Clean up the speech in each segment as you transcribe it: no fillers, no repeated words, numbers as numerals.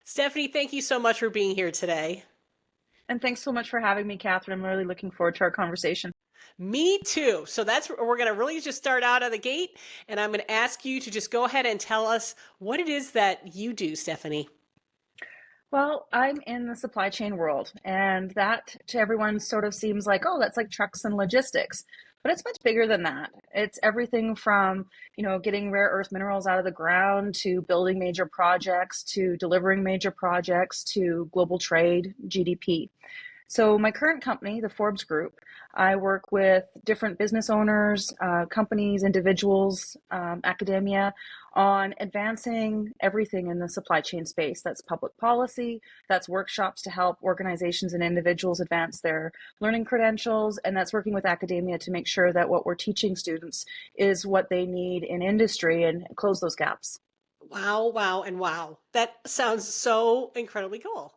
Stephanie, thank you so much for being here today. And thanks so much for having me, Catherine. I'm really looking forward to our conversation. Me too. So that's we're going to really just start out of the gate, and I'm going to ask you to just go ahead and tell us what it is that you do, Stephanie. Well, I'm in the supply chain world, and that to everyone sort of seems like, oh, that's like trucks and logistics. But it's much bigger than that. It's everything from, getting rare earth minerals out of the ground to building major projects to delivering major projects to global trade, GDP. So, my current company, the Forbes Group, I work with different business owners, companies, individuals, academia on advancing everything in the supply chain space. That's public policy, that's workshops to help organizations and individuals advance their learning credentials, and that's working with academia to make sure that what we're teaching students is what they need in industry and close those gaps. Wow, wow, and wow. That sounds so incredibly cool.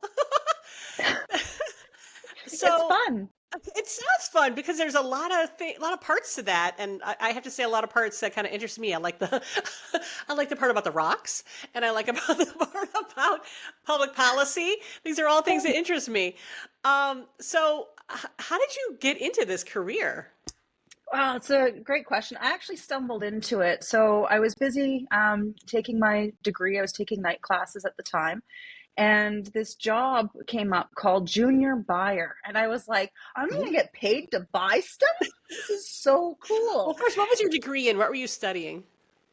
It's So fun. it sounds fun because there's a lot of parts to that, and I have to say a lot of parts that kind of interest me. I like the I like the part about the rocks, and I like about the part about public policy. These are all things that interest me. How did you get into this career? Wow, it's a great question. I actually stumbled into it. So I was busy taking my degree. I was taking night classes at the time. And this job came up called junior buyer. And I was like, I'm going to get paid to buy stuff? This is so Well, cool. first, what was your degree in? What were you studying?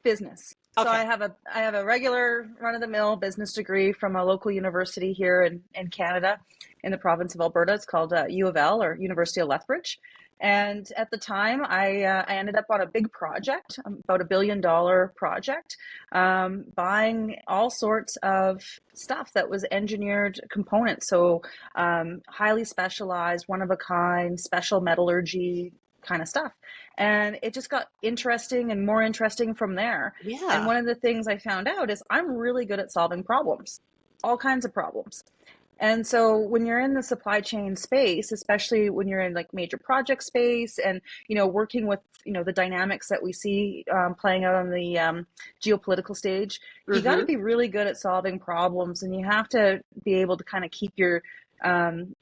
Business. So Okay. I have a regular run of the mill business degree from a local university here in Canada in the province of Alberta. It's called U of L, or University of Lethbridge. And at the time, I ended up on a big project, about $1 billion project, buying all sorts of stuff that was engineered components. So highly specialized, one of a kind, special metallurgy kind of stuff. And it just got interesting and more interesting from there. And Yeah. one of the things I found out is I'm really good at solving problems, all kinds of problems. And so when you're in the supply chain space, especially when you're in like major project space and, working with, the dynamics that we see playing out on the geopolitical stage, you got to Mm-hmm. be really good at solving problems, and you have to be able to kind of keep your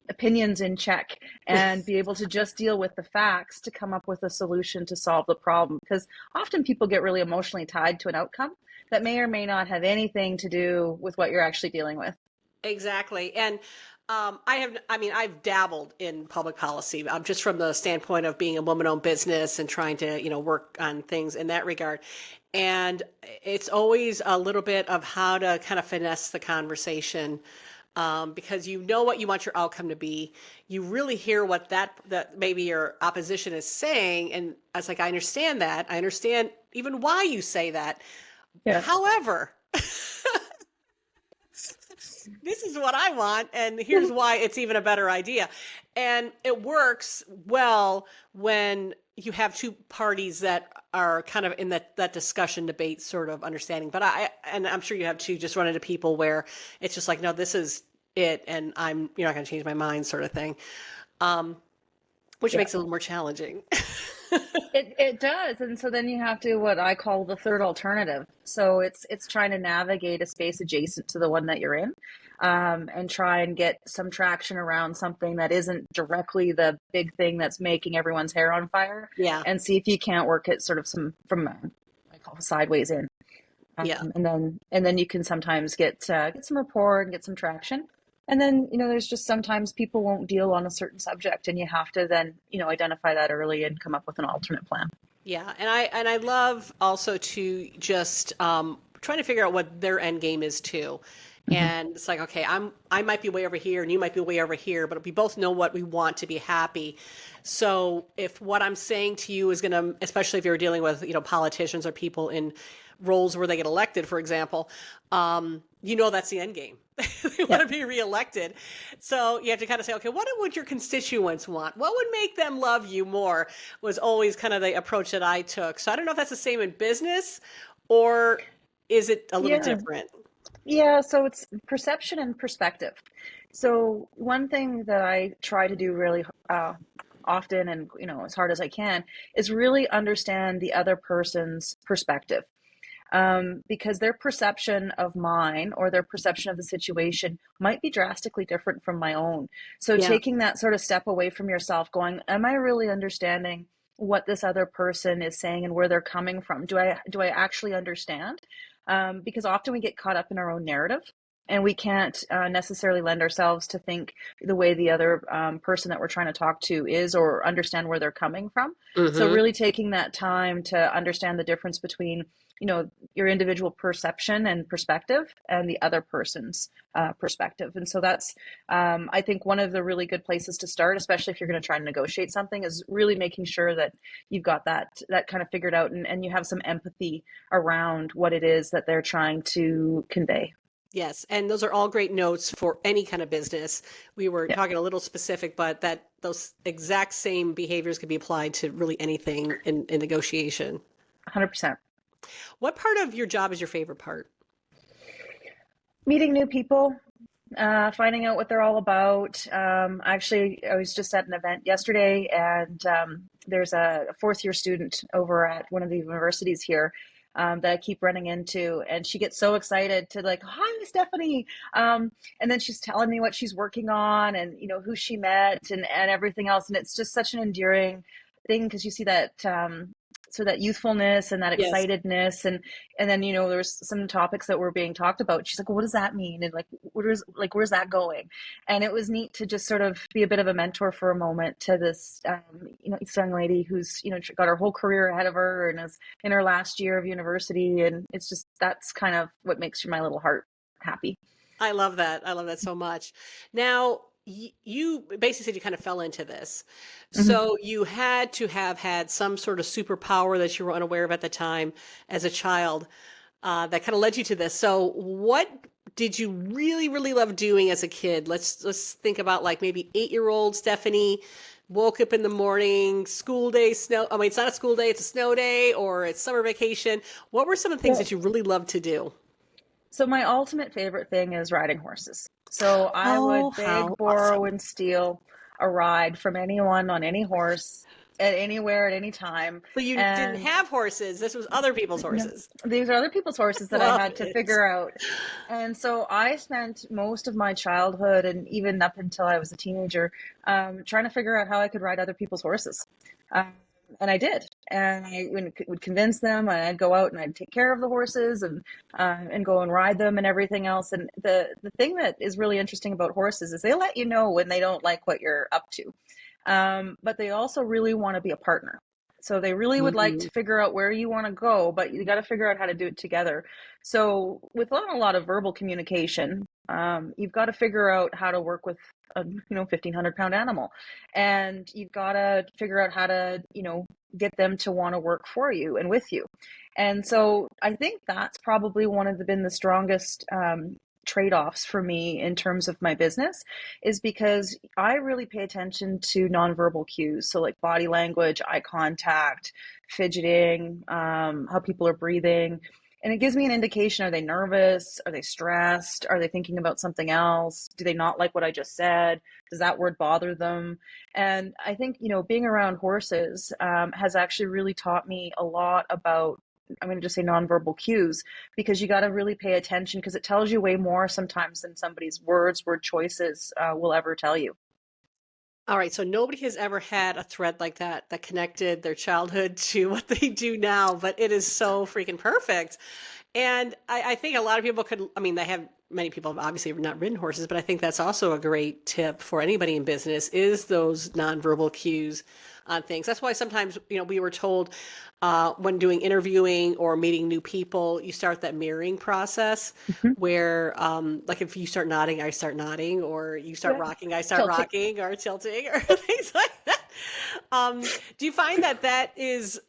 opinions in check and be able to just deal with the facts to come up with a solution to solve the problem. Because often people get really emotionally tied to an outcome that may or may not have anything to do with what you're actually dealing with. Exactly. And I've dabbled in public policy, just from the standpoint of being a woman-owned business and trying to, work on things in that regard. And it's always a little bit of how to kind of finesse the conversation, because you know what you want your outcome to be. You really hear what that maybe your opposition is saying, and I was like, I understand that. I understand even why you say that. Yes. However, this is what I want, and here's why it's even a better idea. And it works well when you have two parties that are kind of in that discussion debate sort of understanding. But and I'm sure you have too, just run into people where it's just like, no, this is it, and you're not going to change my mind sort of thing, which Yeah. makes it a little more challenging. It does, and so then you have to what I call the third alternative. So it's trying to navigate a space adjacent to the one that you're in, and try and get some traction around something that isn't directly the big thing that's making everyone's hair on fire, Yeah, and see if you can't work it sort of some from I call sideways in, yeah. and then you can sometimes get some rapport and get some traction. And then, there's just sometimes people won't deal on a certain subject, and you have to then, identify that early and come up with an alternate plan. Yeah, and I love also to just trying to figure out what their end game is too. Hmm. And it's like, okay, I might be way over here and you might be way over here, but we both know what we want to be happy. So if what I'm saying to you is going to, especially if you're dealing with, politicians or people in roles where they get elected, for example, that's the end game. They want Yeah. to be reelected. So you have to kind of say, okay, what would your constituents want? What would make them love you more? Was always kind of the approach that I took. So I don't know if that's the same in business, or is it a little Yeah. different? Yeah. So it's perception and perspective. So one thing that I try to do really often, and, as hard as I can, is really understand the other person's perspective. because their perception of mine or their perception of the situation might be drastically different from my own. So Yeah. taking that sort of step away from yourself, going, am I really understanding what this other person is saying and where they're coming from? Do I actually understand? Because often we get caught up in our own narrative, and we can't necessarily lend ourselves to think the way the other person that we're trying to talk to is, or understand where they're coming from. So Mm-hmm. really taking that time to understand the difference between, your individual perception and perspective and the other person's perspective. And so that's, I think, one of the really good places to start, especially if you're going to try and negotiate something, is really making sure that you've got that kind of figured out, and you have some empathy around what it is that they're trying to convey. Yes, and those are all great notes for any kind of business. We were Yeah, talking a little specific, but that those exact same behaviors could be applied to really anything in negotiation. 100%. What part of your job is your favorite part? Meeting new people, finding out what they're all about. Actually, I was just at an event yesterday, and there's a fourth year student over at one of the universities here that I keep running into, and she gets so excited to, like, "Hi, Stephanie," and then she's telling me what she's working on, and who she met, and everything else, and it's just such an endearing thing because you see that. So that youthfulness and that Yes. excitedness, and then there's some topics that were being talked about. She's like, well, "What does that mean?" And, like, where's that going? And it was neat to just sort of be a bit of a mentor for a moment to this this young lady who's got her whole career ahead of her and is in her last year of university, and it's just, that's kind of what makes my little heart happy. I love that. I love that so much. Now, you basically said you kind of fell into this. Hmm. So you had to have had some sort of superpower that you were unaware of at the time as a child, that kind of led you to this. So what did you really, really love doing as a kid? Let's think about like maybe 8-year-old Stephanie woke up in the morning, school day, snow. I mean, it's not a school day, it's a snow day, or it's summer vacation. What were some of the things that Well, you really loved to do? so my ultimate favorite thing is riding horses. So I Oh, would beg, how borrow, awesome. and steal a ride from anyone on any horse at anywhere at any time. So you didn't And have horses. This was other people's no, horses. these are other people's horses that I Love had to it. figure out. And so I spent most of my childhood and even up until I was a teenager trying to figure out how I could ride other people's horses. Um, and I did. And I would convince them, and I'd go out and I'd take care of the horses and go and ride them and everything else. And the thing that is really interesting about horses is they let you know when they don't like what you're up to. But they also really want to be a partner. So they really would like Mhm. to figure out where you want to go, but you got to figure out how to do it together. So without a lot of verbal communication, you've got to figure out how to work with a 1,500-pound animal, and you've got to figure out how to get them to want to work for you and with you. And so I think that's probably been the strongest trade-offs for me in terms of my business, is because I really pay attention to nonverbal cues. So like body language, eye contact, fidgeting, how people are breathing. And it gives me an indication. Are they nervous? Are they stressed? Are they thinking about something else? Do they not like what I just said? Does that word bother them? And I think, being around horses has actually really taught me a lot about, I'm going to just say, nonverbal cues, because you got to really pay attention, because it tells you way more sometimes than somebody's word choices will ever tell you. All right, so nobody has ever had a thread like that that connected their childhood to what they do now, but it is so freaking perfect. And I think a lot of people could, I mean, many people have obviously not ridden horses, but I think that's also a great tip for anybody in business is those nonverbal cues on things. That's why sometimes, we were told when doing interviewing or meeting new people, you start that mirroring process Mhm. where, like if you start nodding, I start nodding, or you start Yeah. rocking, I start Tilting. rocking, or tilting, or things like that. Do you find that that is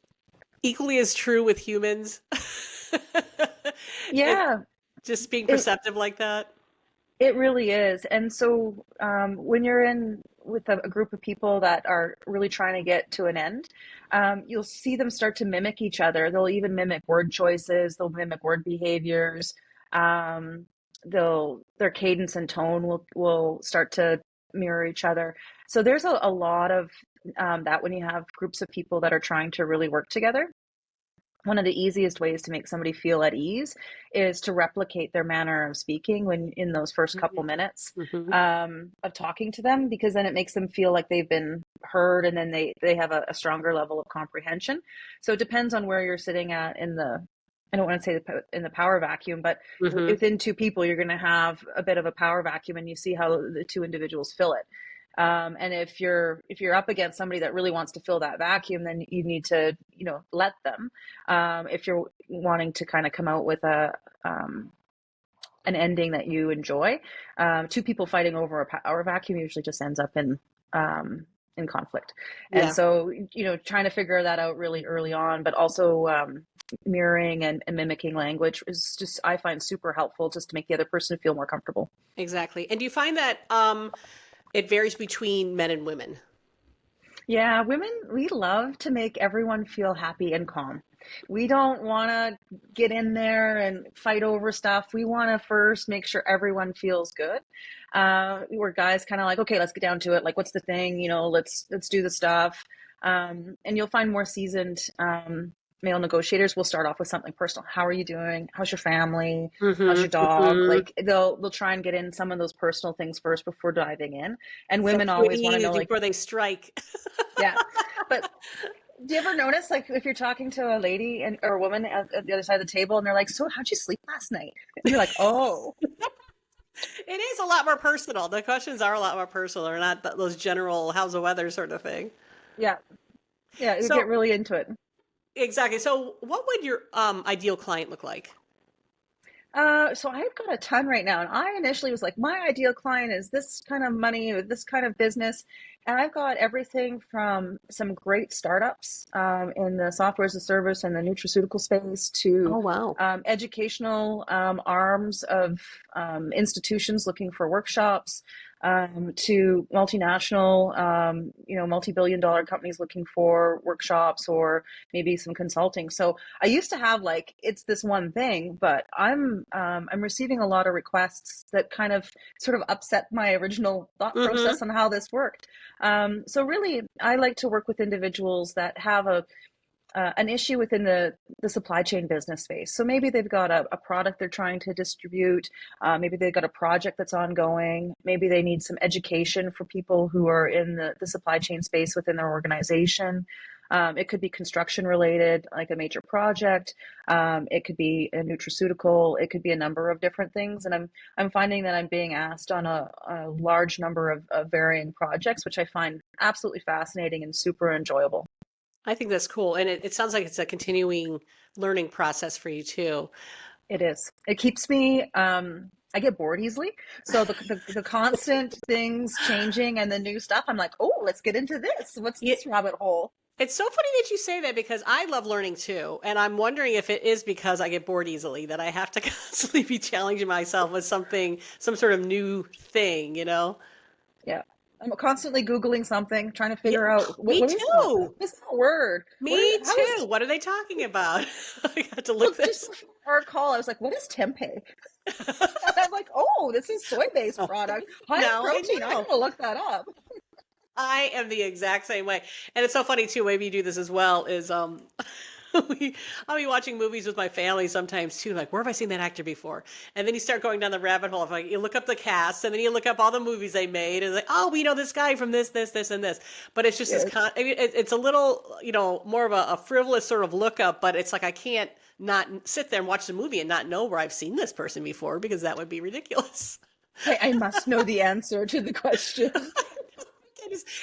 equally as true with humans? It, Yeah, just being it perceptive like that? it really is. And so when you're in with a group of people that are really trying to get to an end, you'll see them start to mimic each other. They'll even mimic word choices. They'll mimic word behaviors. Um, their cadence and tone will start to mirror each other. So there's a lot of that when you have groups of people that are trying to really work together. one of the easiest ways to make somebody feel at ease is to replicate their manner of speaking when in those first couple minutes Mm-hmm. of talking to them, because then it makes them feel like they've been heard, and then they have a stronger level of comprehension. So it depends on where you're sitting at in the, I don't want to say in the power vacuum, but Mm-hmm. within two people, you're going to have a bit of a power vacuum, and you see how the two individuals fill it. And if you're up against somebody that really wants to fill that vacuum, then you need to, let them. If you're wanting to kind of come out with an ending that you enjoy, two people fighting over a power vacuum usually just ends up in conflict. And Yeah. so, trying to figure that out really early on, but also mirroring and mimicking language is just, I find, super helpful just to make the other person feel more comfortable. Exactly. And do you find that it varies between men and women? Yeah, women, we love to make everyone feel happy and calm. We don't want to get in there and fight over stuff. We want to first make sure everyone feels good. Where guys kind of like, okay, let's get down to it. Like, what's the thing? Let's do the stuff. And you'll find more seasoned male negotiators will start off with something personal. How are you doing? How's your family? How's your Mm-hmm. dog? Mm-hmm. Like they'll try and get in some of those personal things first before diving in. And So women always want to know, cute like, before they strike. yeah. But do you ever notice, like, if you're talking to a lady or a woman at the other side of the table, and they're like, "So, how'd you sleep last night?" And you're like, "Oh, It is a lot more personal. The questions are a lot more personal. They're not those general "how's the weather" sort of thing. yeah, yeah." You get So really into it. exactly. So what would your ideal client look like? So I've got a ton right now, and I initially was like, my ideal client is this kind of money or this kind of business, and I've got everything from some great startups in the software as a service and the nutraceutical space to Oh wow. educational arms of institutions looking for workshops, to multinational, multi-billion-dollar companies looking for workshops or maybe some consulting. So I used to have like it's this one thing, but I'm receiving a lot of requests that kind of sort of upset my original thought Mm-hmm. process on how this worked. So really, I like to work with individuals that have an issue within the supply chain business space. So maybe they've got a product they're trying to distribute. Maybe they've got a project that's ongoing. Maybe they need some education for people who are in the supply chain space within their organization. It could be construction related, like a major project. It could be a nutraceutical. It could be a number of different things. And I'm finding that I'm being asked on a large number of varying projects, which I find absolutely fascinating and super enjoyable. I think that's cool. And it sounds like it's a continuing learning process for you too. It is. It keeps me. I get bored easily, so the constant things changing and the new stuff. I'm like, oh, let's get into this. What's Yeah, this rabbit hole? it's so funny that you say that because I love learning too. And I'm wondering if it is because I get bored easily that I have to constantly be challenging myself with something, some sort of new thing, you know? Yeah, I'm constantly googling something, trying to Yeah, figure out me what is that? too. What's that word? Me How too. is? What are they talking about? I got to Well, look just this. before our call, I was like, what is tempeh? And I'm like, oh, this is soy-based product, high in Now I protein. I know. gotta look that up. I am the exact same way. And it's so funny too, maybe you do this as well, is I'll be watching movies with my family sometimes too. Like, where have I seen that actor before? And then you start going down the rabbit hole of like you look up the cast and then you look up all the movies they made and it's like, oh, we know this guy from this, and this. But it's just this Yes. I mean, it's a little, more of a frivolous sort of lookup, but it's like I can't not sit there and watch the movie and not know where I've seen this person before because that would be ridiculous. I must know the answer to the question.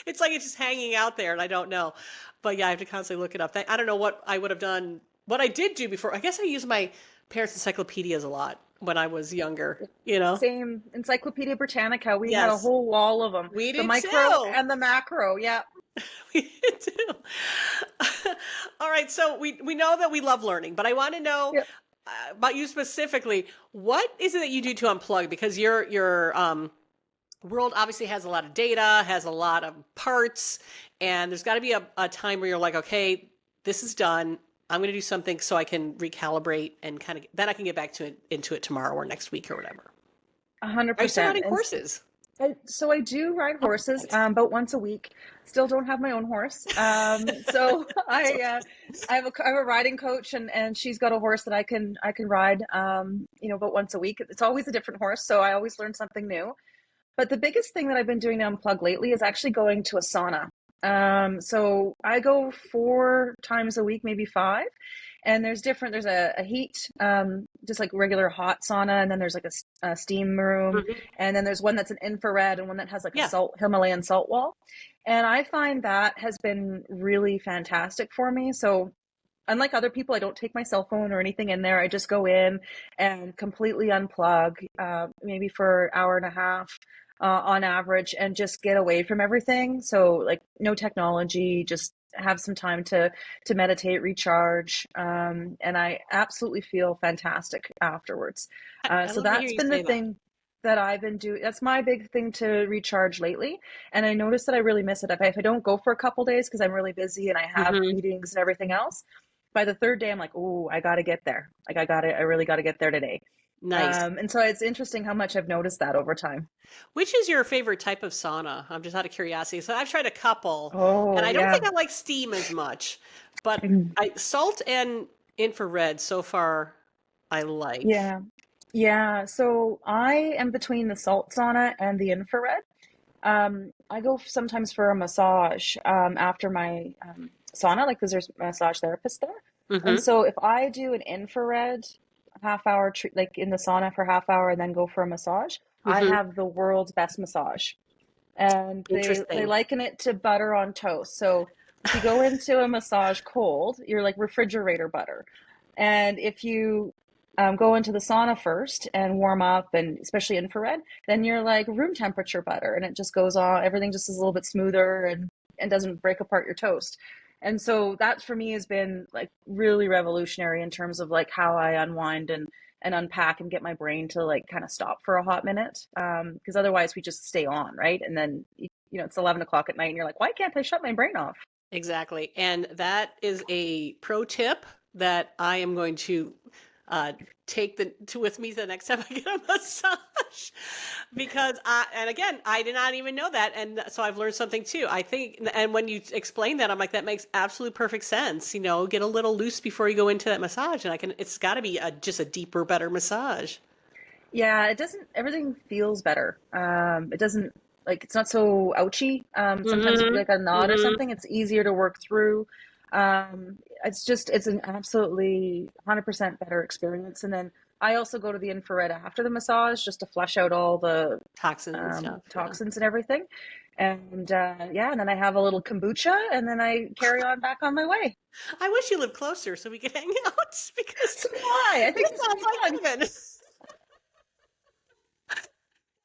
It's like it's just hanging out there and I don't know. But yeah, I have to constantly look it up. I don't know what I would have done. What I did do before, I guess I used my parents' encyclopedias a lot when I was younger, you know? Same Encyclopedia Britannica. We had a Yes, whole wall of them. we The did micro too. and the macro. Yeah. We did too. All right, so we know that we love learning, but I want to know Yep. about you specifically. What is it that you do to unplug? Because your world obviously has a lot of data, has a lot of parts, and there's got to be a time where you're like, okay, this is done. I'm going to do something so I can recalibrate and then I can get back into it tomorrow or next week or whatever. A hundred Are you still percent. running courses? So I do ride horses about once a week. Still don't have my own horse. So I have a riding coach, and she's got a horse that I can ride. About once a week. It's always a different horse, so I always learn something new. But the biggest thing that I've been doing to unplug lately is actually going to a sauna. So I go 4 times a week, maybe five. And there's a heat, just like regular hot sauna, and then there's like a steam room, Mhm. and then there's one that's an infrared and one that has like a Yeah. Himalayan salt wall. And I find that has been really fantastic for me. So unlike other people, I don't take my cell phone or anything in there. I just go in and completely unplug, maybe for an hour and a half on average, and just get away from everything. So like no technology, just have some time to meditate, recharge, and I absolutely feel fantastic afterwards. I So love to hear that's you been the say that. thing that I've been doing. That's my big thing to recharge lately. And I notice that I really miss it. If I don't go for a couple days because I'm really busy and I have Hmm. meetings and everything else, by the third day, I'm like, oh, I got to get there. Like, I really got to get there today. Nice. And so it's interesting how much I've noticed that over time. Which is your favorite type of sauna? I'm just out of curiosity. So I've tried a couple, and Oh, I don't think yeah. I like steam as much, but Mm. I salt and infrared so far I like. Yeah. Yeah. So I am between the salt sauna and the infrared. I go sometimes for a massage after my sauna, like because there's massage therapists there. And Hmm. so if I do an infrared half hour, like in the sauna for half hour and then go for a massage, I Hmm. have the world's best massage. And they Interesting. liken it to butter on toast. So if you go into a massage cold, you're like refrigerator butter. And if you go into the sauna first and warm up, and especially infrared, then you're like room temperature butter, and it just goes on. Everything just is a little bit smoother and doesn't break apart your toast. And so that for me has been like really revolutionary in terms of like how I unwind and unpack and get my brain to like kind of stop for a hot minute. Because otherwise we just stay on, right? And then, it's 11 o'clock at night and you're like, why can't I shut my brain off? Exactly. And that is a pro tip that I am going to uh, take with me the next time I get a massage, because and again, I did not even know that, and so I've learned something too. I think, and when you explain that, I'm like, that makes absolute perfect sense. Get a little loose before you go into that massage, and it's got to be just a deeper, better massage. Yeah, it doesn't, everything feels better. It doesn't, like, it's not so ouchy. Sometimes if you Hmm. like a knot or Hmm. something, it's easier to work through. It's an absolutely 100% better experience. And then I also go to the infrared after the massage just to flush out all the Toxins and stuff. Yeah. toxins and everything. And yeah, and then I have a little kombucha and then I carry on back on my way. I wish you lived closer so we could hang out because So do I. I think this this would sounds be fun. like heaven.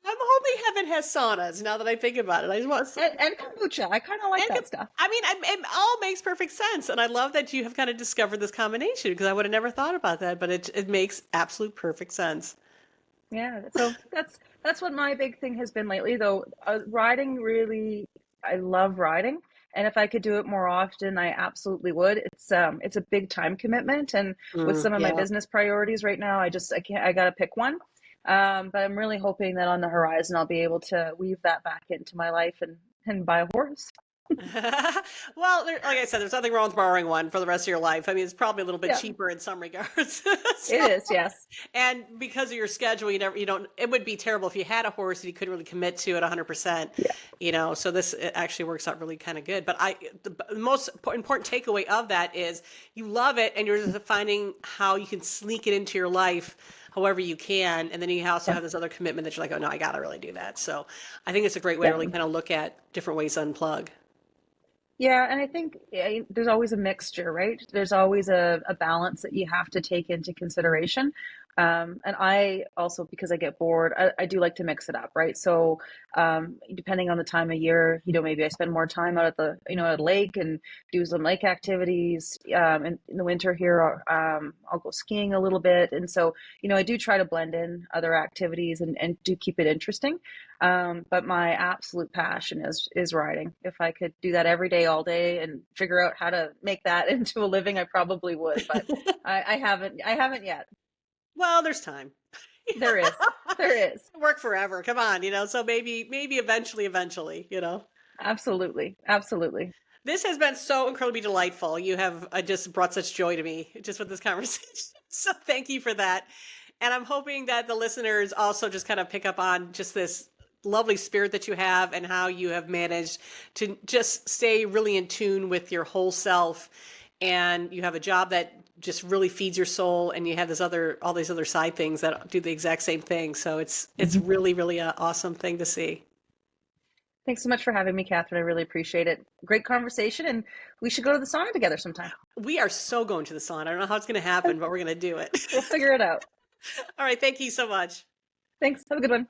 I'm hoping heaven has saunas now that I think about it. I just want And kombucha. I kind of like and that stuff. I mean, it all makes perfect sense, and I love that you have kind of discovered this combination because I would have never thought about that, but it makes absolute perfect sense. Yeah, so that's what my big thing has been lately, though. Riding really, I love riding, and if I could do it more often, I absolutely would. It's a big time commitment, and with Mm, some of my yeah. business priorities right now, I can't, I gotta pick one. But I'm really hoping that on the horizon, I'll be able to weave that back into my life and buy a horse. Well, like I said, there's nothing wrong with borrowing one for the rest of your life. I mean, it's probably a little bit Yeah, cheaper in some regards. it So, is. Yes. and because of your schedule, you don't, it would be terrible if you had a horse and you couldn't really commit to it 100%, Yeah. so this it actually works out really kind of good. But the most important takeaway of that is you love it and you're just finding how you can sneak it into your life however you can. And then you also Yeah. have this other commitment that you're like, oh no, I got to really do that. So I think it's a great way to Yeah. really kind of look at different ways to unplug. Yeah, and I think there's always a mixture, right? There's always a balance that you have to take into consideration. And I also, because I get bored, I do like to mix it up, right? So, depending on the time of year, maybe I spend more time out at at a lake and do some lake activities. In the winter here, I'll go skiing a little bit. And so, I do try to blend in other activities and do keep it interesting. But my absolute passion is writing. If I could do that every day, all day, and figure out how to make that into a living, I probably would. But I haven't yet. Well, there's time. There is. There is. Work forever. Come on, so maybe eventually, Absolutely. Absolutely. This has been so incredibly delightful. You have just brought such joy to me just with this conversation. So thank you for that. And I'm hoping that the listeners also just kind of pick up on just this lovely spirit that you have and how you have managed to just stay really in tune with your whole self. And you have a job that just really feeds your soul, and you have all these other side things that do the exact same thing. So it's really, really an awesome thing to see. Thanks so much for having me, Catherine. I really appreciate it. Great conversation, and we should go to the sauna together sometime. We are so going to the sauna. I don't know how it's going to happen, but we're going to do it. We'll figure it out. All right. Thank you so much. Thanks. Have a good one.